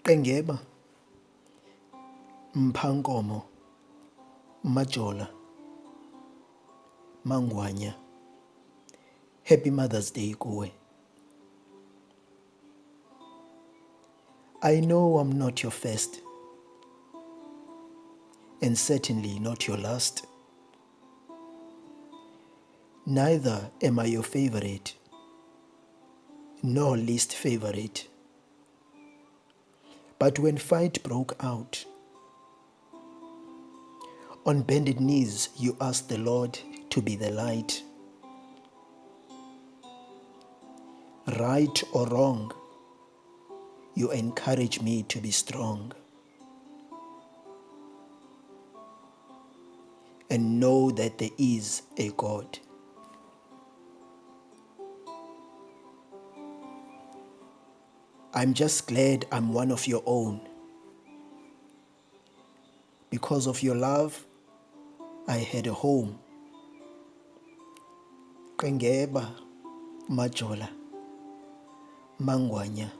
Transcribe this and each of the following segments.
Qengeba, Mphankomo, Majola, Mangwanya. Happy Mother's Day kuwe. I know I'm not your first, and certainly not your last. Neither am I your favorite, nor least favorite. But when fight broke out, on bended knees you asked the Lord to be the light. Right or wrong, you encourage me to be strong. And know that there is a God. I'm just glad I'm one of your own. Because of your love, I had a home. Qengeba, Majola, Mangwanya,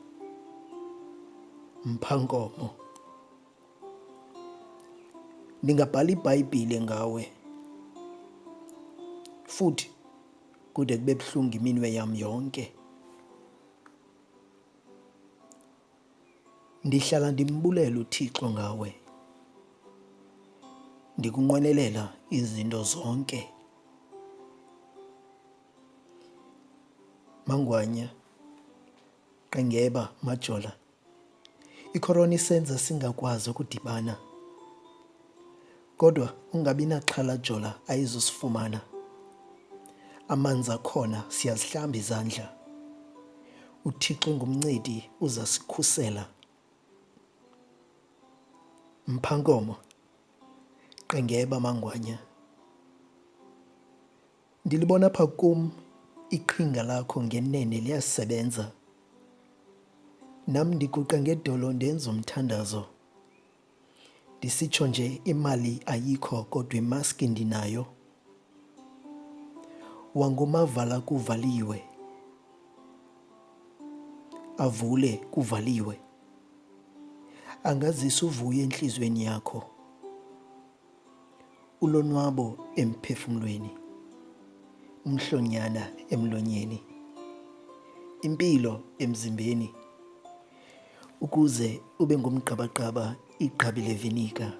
Mphankomo. Ningabhala iBhayibhile ngawe. Futhi kude kube buhlungu iminwe yami yonke. Ndihlala ndimbulela uThixo ngawe. Ndikunqwenelela izinto zonke. Mangwanya, Qengeba, Majola. Icorona isenza singakwazi ukudibana. Kodwa ungabi naxhala Jola ayizusifumana. Amanzi akhona siyazihlamba izandla. uThixo ngumncedi uzasikhusela. Mphankomo, Qengeba, Mangwanya. Ndilibona pha kum iqhinga lakho ngenene liyasebenza. Nam ndiguqa ngedolo ndenza umthandazo. Ndisitsho nje imali ayikho kodwa imaski ndinayo. Wangumavala kuvaliwe. Avule kuvaliwe. Angazisa uvuyo enhlizweni yakho. Ulonwabo emphefumulweni. Umhlonyana emlonyeni. Impilo emzimbeni. Ukuze ube ngumqabaqaba igqabi levinika.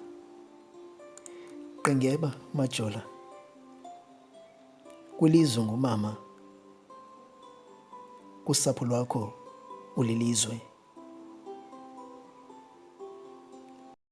Qengeba, Majola. Kwilizwe ngumama. Kusapho lwakho ulilizwe.